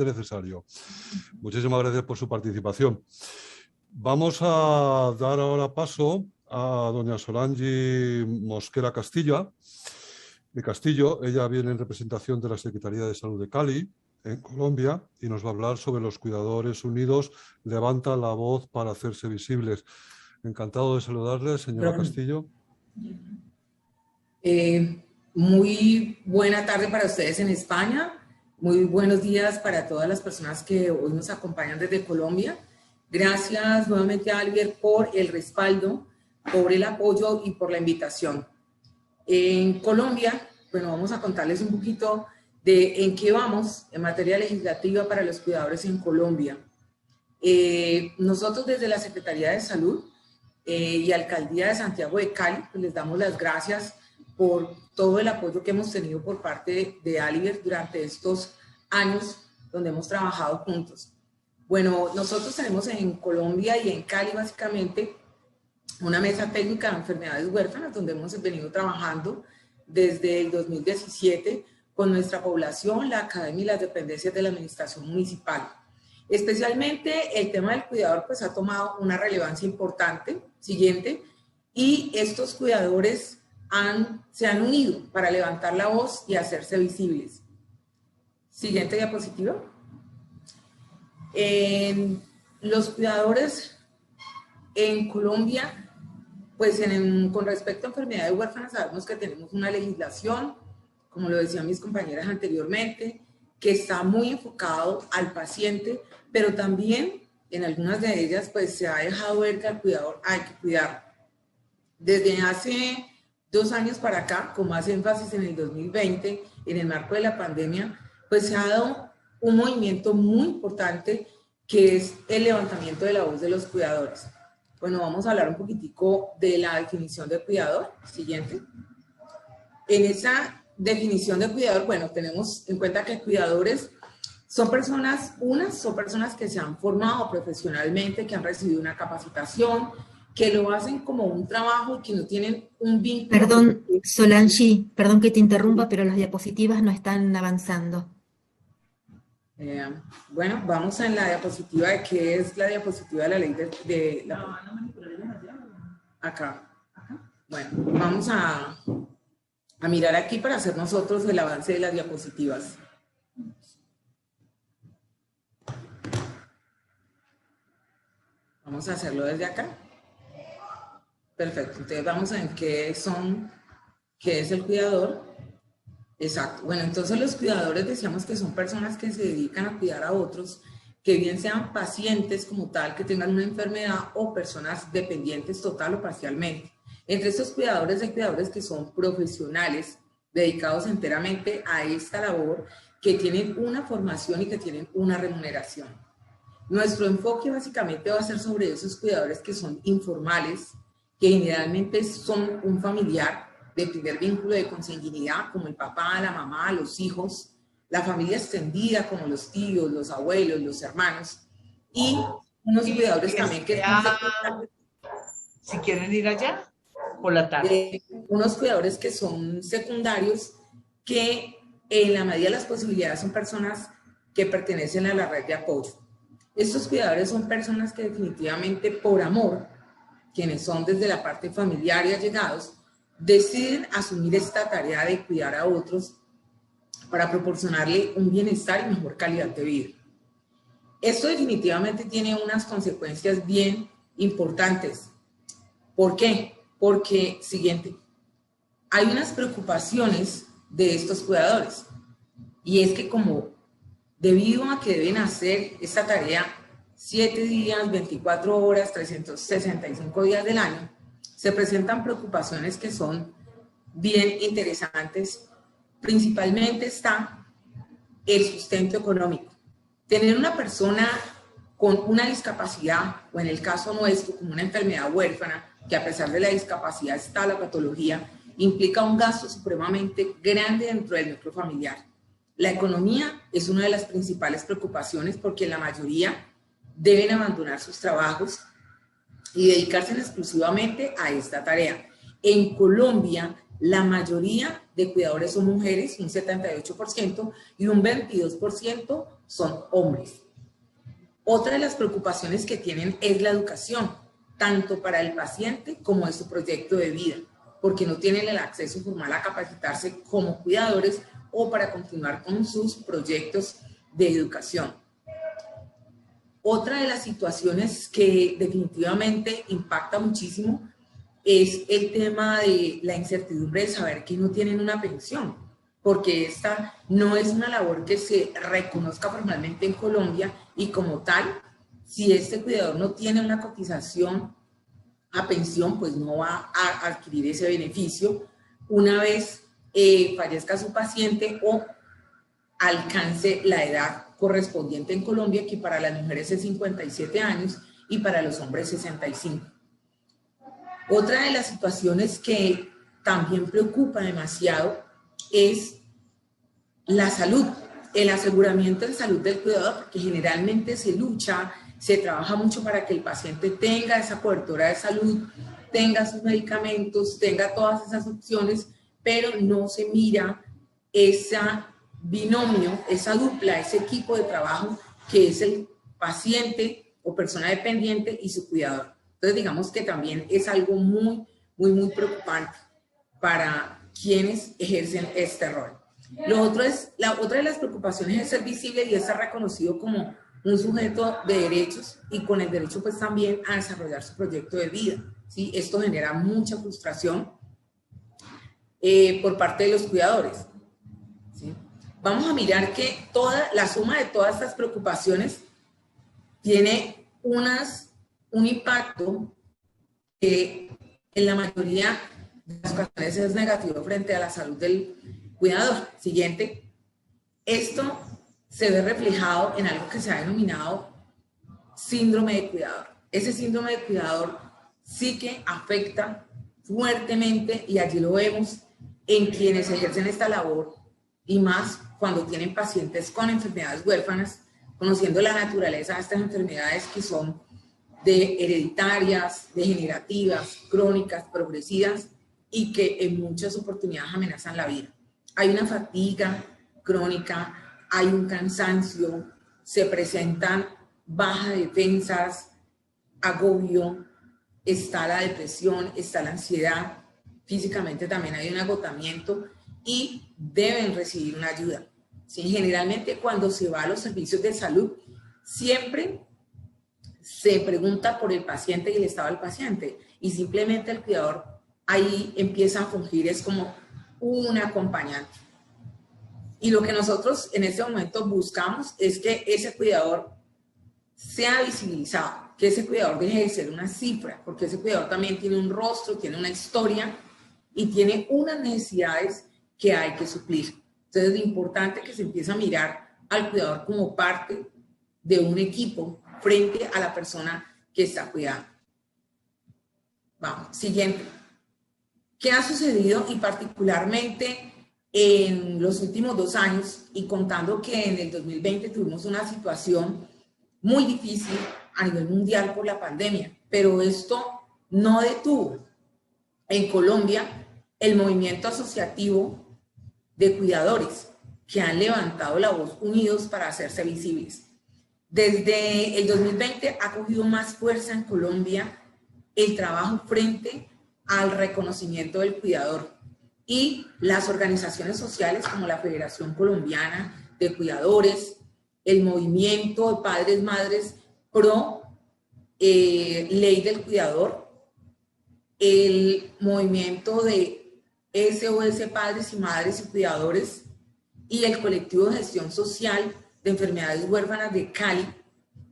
necesario. Muchísimas gracias por su participación. Vamos a dar ahora paso a doña Solange Mosquera Castillo. Ella viene en representación de la Secretaría de Salud de Cali, en Colombia, y nos va a hablar sobre los cuidadores unidos. Levanta la voz para hacerse visibles. Encantado de saludarle, señora Castillo. Muy buena tarde para ustedes en España. Muy buenos días para todas las personas que hoy nos acompañan desde Colombia. Gracias nuevamente a Albert por el respaldo, por el apoyo y por la invitación. En Colombia, bueno, vamos a contarles un poquito de en qué vamos en materia legislativa para los cuidadores en Colombia. Nosotros desde la Secretaría de Salud y Alcaldía de Santiago de Cali, pues les damos las gracias por todo el apoyo que hemos tenido por parte de Albert durante estos años donde hemos trabajado juntos. Bueno, nosotros tenemos en Colombia y en Cali básicamente una mesa técnica de enfermedades huérfanas donde hemos venido trabajando desde el 2017 con nuestra población, la academia y las dependencias de la administración municipal. Especialmente el tema del cuidador pues ha tomado una relevancia importante, y estos cuidadores se han unido para levantar la voz y hacerse visibles. Siguiente diapositiva. Los cuidadores en Colombia, pues con respecto a enfermedades huérfanas sabemos que tenemos una legislación, como lo decían mis compañeras anteriormente, que está muy enfocado al paciente, pero también en algunas de ellas pues se ha dejado ver que al cuidador hay que cuidarlo. Desde hace 2 años para acá, con más énfasis en el 2020, en el marco de la pandemia, pues se ha dado un movimiento muy importante que es el levantamiento de la voz de los cuidadores. Bueno, vamos a hablar un poquitico de la definición de cuidador. Siguiente. En esa definición de cuidador, bueno, tenemos en cuenta que cuidadores son personas que se han formado profesionalmente, que han recibido una capacitación, que lo hacen como un trabajo y que no tienen un vínculo. Perdón, Solange, perdón que te interrumpa, pero las diapositivas no están avanzando. Bueno, vamos en la diapositiva de qué es la diapositiva de la ley de la... Acá. Bueno, vamos a mirar aquí para hacer nosotros el avance de las diapositivas. Vamos a hacerlo desde acá. Perfecto, entonces vamos a ver qué es el cuidador. Exacto, bueno, entonces los cuidadores decíamos que son personas que se dedican a cuidar a otros, que bien sean pacientes como tal, que tengan una enfermedad o personas dependientes total o parcialmente. Entre estos cuidadores hay cuidadores que son profesionales, dedicados enteramente a esta labor, que tienen una formación y que tienen una remuneración. Nuestro enfoque básicamente va a ser sobre esos cuidadores que son informales, que generalmente son un familiar de primer vínculo de consanguinidad, como el papá, la mamá, los hijos, la familia extendida, como los tíos, los abuelos, los hermanos, y unos cuidadores también que... Si quieren ir allá, por la tarde. Unos cuidadores que son secundarios, que en la medida de las posibilidades son personas que pertenecen a la red de apoyo. Estos cuidadores son personas que definitivamente por amor, quienes son desde la parte familiar y allegados, deciden asumir esta tarea de cuidar a otros para proporcionarle un bienestar y mejor calidad de vida. Esto definitivamente tiene unas consecuencias bien importantes. ¿Por qué? Porque, siguiente, hay unas preocupaciones de estos cuidadores, y es que como debido a que deben hacer esta tarea 7 días, 24 horas, 365 días del año, se presentan preocupaciones que son bien interesantes. Principalmente está el sustento económico. Tener una persona con una discapacidad, o en el caso nuestro, con una enfermedad huérfana, que a pesar de la discapacidad está la patología, implica un gasto supremamente grande dentro del núcleo familiar. La economía es una de las principales preocupaciones porque la mayoría deben abandonar sus trabajos y dedicarse exclusivamente a esta tarea. En Colombia, la mayoría de cuidadores son mujeres, un 78%, y un 22% son hombres. Otra de las preocupaciones que tienen es la educación, tanto para el paciente como en su proyecto de vida, porque no tienen el acceso formal a capacitarse como cuidadores o para continuar con sus proyectos de educación. Otra de las situaciones que definitivamente impacta muchísimo es el tema de la incertidumbre de saber que no tienen una pensión, porque esta no es una labor que se reconozca formalmente en Colombia y como tal, si este cuidador no tiene una cotización a pensión, pues no va a adquirir ese beneficio una vez fallezca su paciente o alcance la edad correspondiente en Colombia, que para las mujeres es 57 años y para los hombres 65. Otra de las situaciones que también preocupa demasiado es la salud, el aseguramiento de salud del cuidador, porque generalmente se lucha, se trabaja mucho para que el paciente tenga esa cobertura de salud, tenga sus medicamentos, tenga todas esas opciones, pero no se mira ese binomio, esa dupla, ese equipo de trabajo que es el paciente o persona dependiente y su cuidador. Entonces, digamos que también es algo muy preocupante para quienes ejercen este rol. Otra de las preocupaciones es ser visible y es ser reconocido como un sujeto de derechos y con el derecho pues también a desarrollar su proyecto de vida, ¿sí? Esto genera mucha frustración por parte de los cuidadores, ¿sí? Vamos a mirar que la suma de todas estas preocupaciones tiene un impacto que en la mayoría de las ocasiones es negativo frente a la salud del cuidador. Siguiente. Esto se ve reflejado en algo que se ha denominado síndrome de cuidador. Ese síndrome de cuidador sí que afecta fuertemente, y allí lo vemos en quienes ejercen esta labor, y más cuando tienen pacientes con enfermedades huérfanas, conociendo la naturaleza de estas enfermedades que son hereditarias, degenerativas, crónicas, progresivas, y que en muchas oportunidades amenazan la vida. Hay una fatiga crónica, hay un cansancio, se presentan bajas defensas, agobio, está la depresión, está la ansiedad, físicamente también hay un agotamiento y deben recibir una ayuda. ¿Sí? Generalmente cuando se va a los servicios de salud, siempre se pregunta por el paciente y el estado del paciente, y simplemente el cuidador ahí empieza a fungir es como un acompañante. Y lo que nosotros en este momento buscamos es que ese cuidador sea visibilizado, que ese cuidador deje de ser una cifra, porque ese cuidador también tiene un rostro, tiene una historia y tiene unas necesidades que hay que suplir. Entonces es importante que se empiece a mirar al cuidador como parte de un equipo frente a la persona que está cuidando. Vamos, siguiente. ¿Qué ha sucedido? Y particularmente en los últimos 2 años, y contando que en el 2020 tuvimos una situación muy difícil a nivel mundial por la pandemia, pero esto no detuvo en Colombia el movimiento asociativo de cuidadores que han levantado la voz unidos para hacerse visibles. Desde el 2020 ha cogido más fuerza en Colombia el trabajo frente al reconocimiento del cuidador, y las organizaciones sociales como la Federación Colombiana de Cuidadores, el movimiento de padres, madres pro ley del cuidador, el movimiento de SOS Padres y Madres y Cuidadores y el colectivo de gestión social de enfermedades huérfanas de Cali,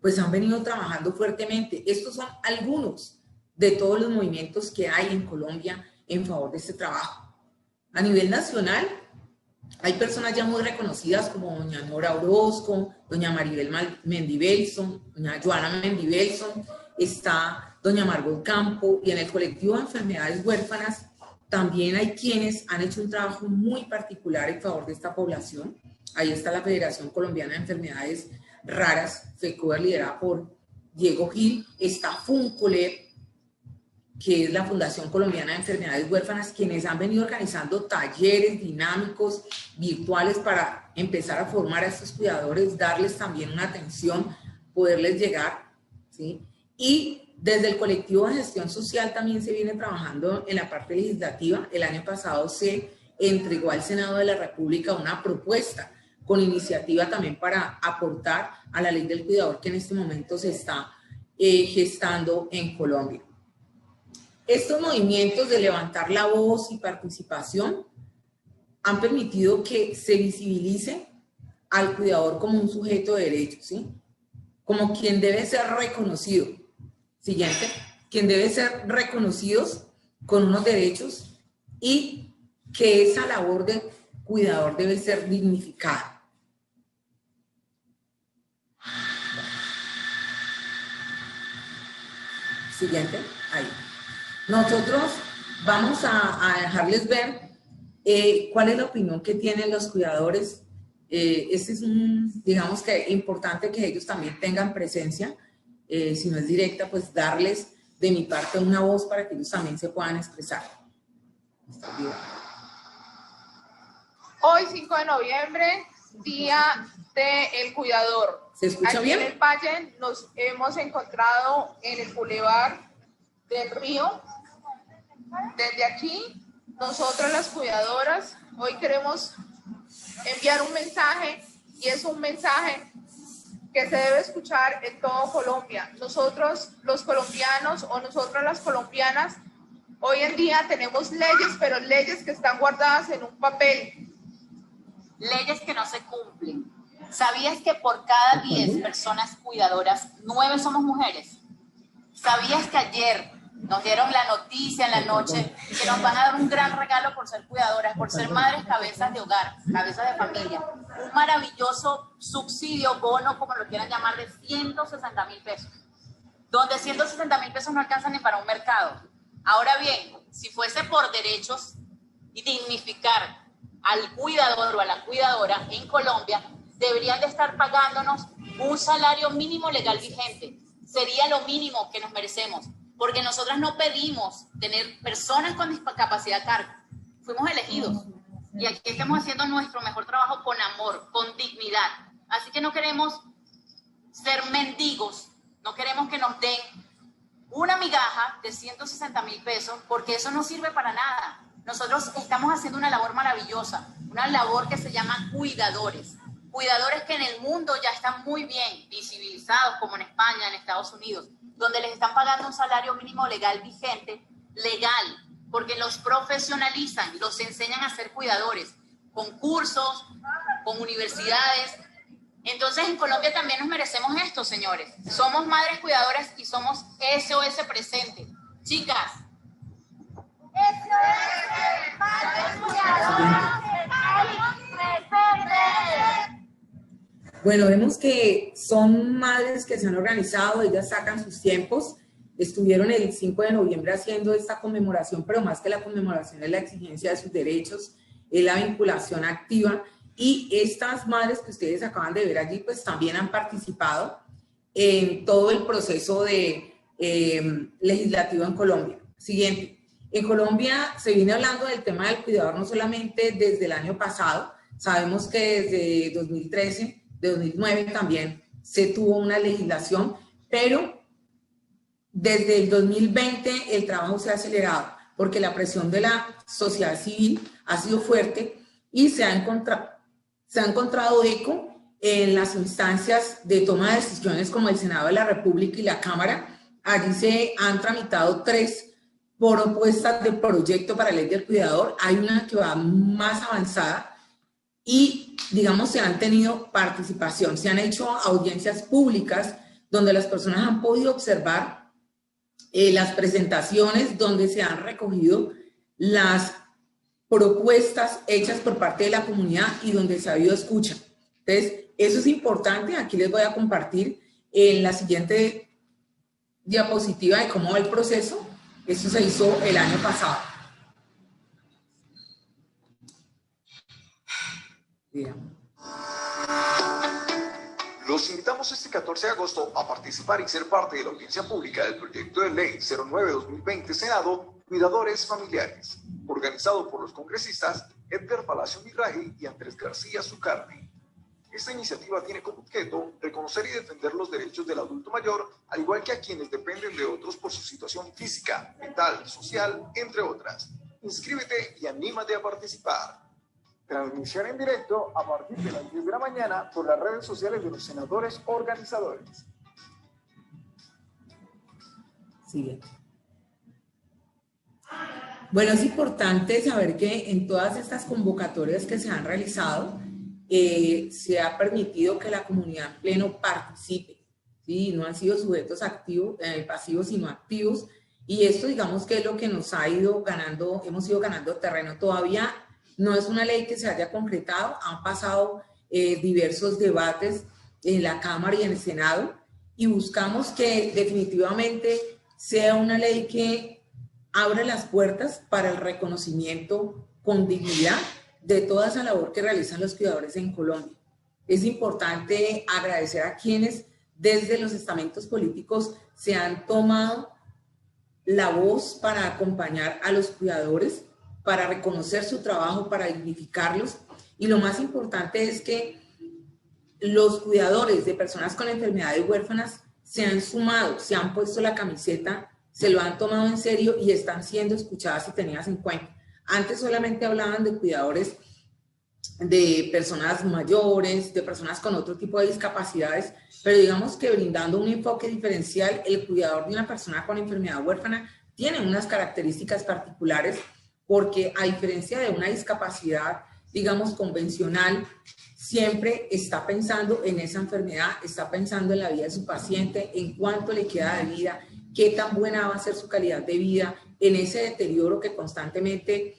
pues han venido trabajando fuertemente. Estos son algunos de todos los movimientos que hay en Colombia en favor de este trabajo. A nivel nacional, hay personas ya muy reconocidas como doña Nora Orozco, doña Maribel Mendibelson, doña Joana Mendibelson, está doña Margot Campo, y en el colectivo de enfermedades huérfanas también hay quienes han hecho un trabajo muy particular en favor de esta población. Ahí está la Federación Colombiana de Enfermedades Raras, FECODER, liderada por Diego Gil, está FUNCOLER, que es la Fundación Colombiana de Enfermedades Huérfanas, quienes han venido organizando talleres dinámicos, virtuales, para empezar a formar a estos cuidadores, darles también una atención, poderles llegar, ¿sí? Y desde el colectivo de gestión social también se viene trabajando en la parte legislativa. El año pasado se entregó al Senado de la República una propuesta con iniciativa también para aportar a la ley del cuidador que en este momento se está gestando en Colombia. Estos movimientos de levantar la voz y participación han permitido que se visibilice al cuidador como un sujeto de derechos, ¿sí? Como quien debe ser reconocido. Siguiente, quien debe ser reconocidos con unos derechos y que esa labor de cuidador debe ser dignificada. Siguiente, ahí. Nosotros vamos a dejarles ver cuál es la opinión que tienen los cuidadores. Este es digamos que importante que ellos también tengan presencia. Si no es directa, pues darles de mi parte una voz para que ellos también se puedan expresar. Hoy, 5 de noviembre, Día del Cuidador. ¿Se escucha aquí bien? En el Valle nos hemos encontrado en el Boulevard del Río. Desde aquí, nosotras las cuidadoras, hoy queremos enviar un mensaje, y es un mensaje que se debe escuchar en todo Colombia. Nosotros, los colombianos, o nosotras las colombianas, hoy en día tenemos leyes, pero leyes que están guardadas en un papel. Leyes que no se cumplen. ¿Sabías que por cada 10 personas cuidadoras, 9 somos mujeres? ¿Sabías que ayer nos dieron la noticia en la noche que nos van a dar un gran regalo por ser cuidadoras, por ser madres cabezas de hogar, cabezas de familia? Un maravilloso subsidio, bono, como lo quieran llamar, de 160.000 pesos. Donde 160.000 pesos no alcanzan ni para un mercado. Ahora bien, si fuese por derechos y dignificar al cuidador o a la cuidadora en Colombia, deberían de estar pagándonos un salario mínimo legal vigente. Sería lo mínimo que nos merecemos, porque nosotras no pedimos tener personas con discapacidad a cargo. Fuimos elegidos y aquí estamos haciendo nuestro mejor trabajo con amor, con dignidad. Así que no queremos ser mendigos, no queremos que nos den una migaja de 160.000 pesos, porque eso no sirve para nada. Nosotros estamos haciendo una labor maravillosa, una labor que se llama cuidadores. Cuidadores que en el mundo ya están muy bien visibilizados, como en España, en Estados Unidos, donde les están pagando un salario mínimo legal vigente, legal, porque los profesionalizan, los enseñan a ser cuidadores, con cursos, con universidades. Entonces en Colombia también nos merecemos esto, señores. Somos madres cuidadoras y somos SOS presente. Chicas. SOS, madres cuidadoras, presente. Bueno, vemos que son madres que se han organizado, ellas sacan sus tiempos. Estuvieron el 5 de noviembre haciendo esta conmemoración, pero más que la conmemoración es la exigencia de sus derechos, es la vinculación activa. Y estas madres que ustedes acaban de ver allí, pues también han participado en todo el proceso de, legislativo en Colombia. Siguiente. En Colombia se viene hablando del tema del cuidador no solamente desde el año pasado, sabemos que desde 2013, de 2009 también se tuvo una legislación, pero desde el 2020 el trabajo se ha acelerado porque la presión de la sociedad civil ha sido fuerte y se ha encontrado eco en las instancias de toma de decisiones como el Senado de la República y la Cámara. Allí se han tramitado 3 propuestas de proyecto para la ley del cuidador. Hay una que va más avanzada y, digamos, se han tenido participación. Se han hecho audiencias públicas donde las personas han podido observar las presentaciones donde se han recogido las propuestas hechas por parte de la comunidad y donde se ha habido escucha. Entonces, eso es importante. Aquí les voy a compartir en la siguiente diapositiva de cómo va el proceso. Esto se hizo el año pasado. Bien. Los invitamos este 14 de agosto a participar y ser parte de la audiencia pública del proyecto de ley 09-2020 Senado Cuidadores Familiares, organizado por los congresistas Edgar Palacio Mirraji y Andrés García Zucardi. Esta iniciativa tiene como objeto reconocer y defender los derechos del adulto mayor, al igual que a quienes dependen de otros por su situación física, mental, social, entre otras. Inscríbete y anímate a participar. Transmisión en directo a partir de las 10 de la mañana por las redes sociales de los senadores organizadores. Sigue. Bueno, es importante saber que en todas estas convocatorias que se han realizado, se ha permitido que la comunidad en pleno participe, ¿sí? No han sido sujetos activos, pasivos, sino activos, y esto digamos que es lo que nos ha ido ganando, hemos ido ganando terreno. Todavía no es una ley que se haya concretado, han pasado diversos debates en la Cámara y en el Senado, y buscamos que definitivamente sea una ley que abra las puertas para el reconocimiento con dignidad de toda esa labor que realizan los cuidadores en Colombia. Es importante agradecer a quienes desde los estamentos políticos se han tomado la voz para acompañar a los cuidadores, para reconocer su trabajo, para dignificarlos, y lo más importante es que los cuidadores de personas con enfermedades huérfanas se han sumado, se han puesto la camiseta, se lo han tomado en serio y están siendo escuchadas y tenidas en cuenta. Antes solamente hablaban de cuidadores de personas mayores, de personas con otro tipo de discapacidades, pero digamos que brindando un enfoque diferencial, el cuidador de una persona con enfermedad huérfana tiene unas características particulares porque a diferencia de una discapacidad, digamos, convencional, siempre está pensando en esa enfermedad, está pensando en la vida de su paciente, en cuánto le queda de vida, qué tan buena va a ser su calidad de vida, en ese deterioro que constantemente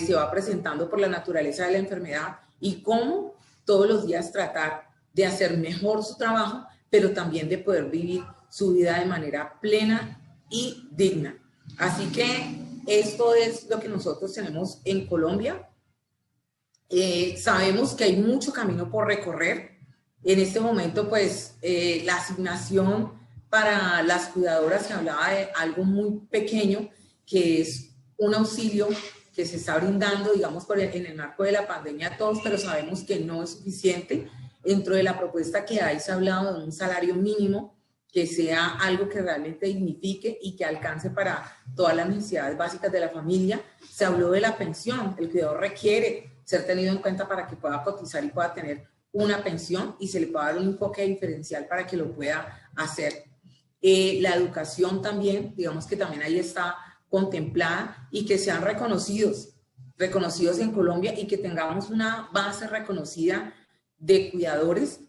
se va presentando por la naturaleza de la enfermedad y cómo todos los días tratar de hacer mejor su trabajo, pero también de poder vivir su vida de manera plena y digna. Así que esto es lo que nosotros tenemos en Colombia. Sabemos que hay mucho camino por recorrer. En este momento, pues, la asignación para las cuidadoras se hablaba de algo muy pequeño, que es un auxilio que se está brindando, digamos, en el marco de la pandemia a todos, pero sabemos que no es suficiente. Dentro de la propuesta que hay se ha hablado de un salario mínimo, que sea algo que realmente dignifique y que alcance para todas las necesidades básicas de la familia. Se habló de la pensión, el cuidador requiere ser tenido en cuenta para que pueda cotizar y pueda tener una pensión y se le pueda dar un enfoque diferencial para que lo pueda hacer. La educación también, digamos que también ahí está contemplada y que sean reconocidos en Colombia y que tengamos una base reconocida de cuidadores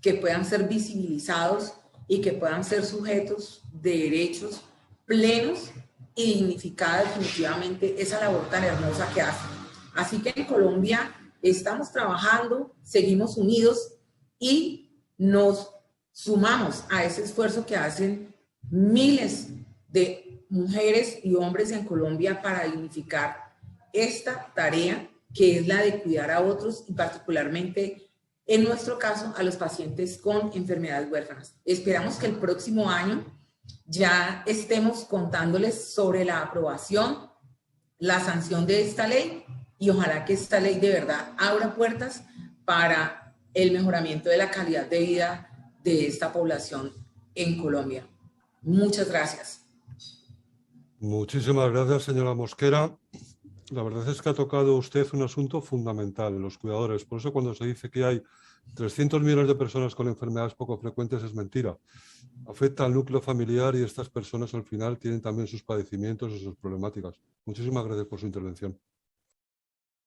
que puedan ser visibilizados y que puedan ser sujetos de derechos plenos y dignificada definitivamente esa labor tan hermosa que hacen. Así que en Colombia estamos trabajando, seguimos unidos y nos sumamos a ese esfuerzo que hacen miles de mujeres y hombres en Colombia para dignificar esta tarea que es la de cuidar a otros y particularmente en nuestro caso a los pacientes con enfermedades huérfanas. Esperamos que el próximo año ya estemos contándoles sobre la aprobación, la sanción de esta ley y ojalá que esta ley de verdad abra puertas para el mejoramiento de la calidad de vida de esta población en Colombia. Muchas gracias. Muchísimas gracias, señora Mosquera. La verdad es que ha tocado usted un asunto fundamental, los cuidadores. Por eso cuando se dice que hay 300 millones de personas con enfermedades poco frecuentes es mentira. Afecta al núcleo familiar y estas personas al final tienen también sus padecimientos y sus problemáticas. Muchísimas gracias por su intervención.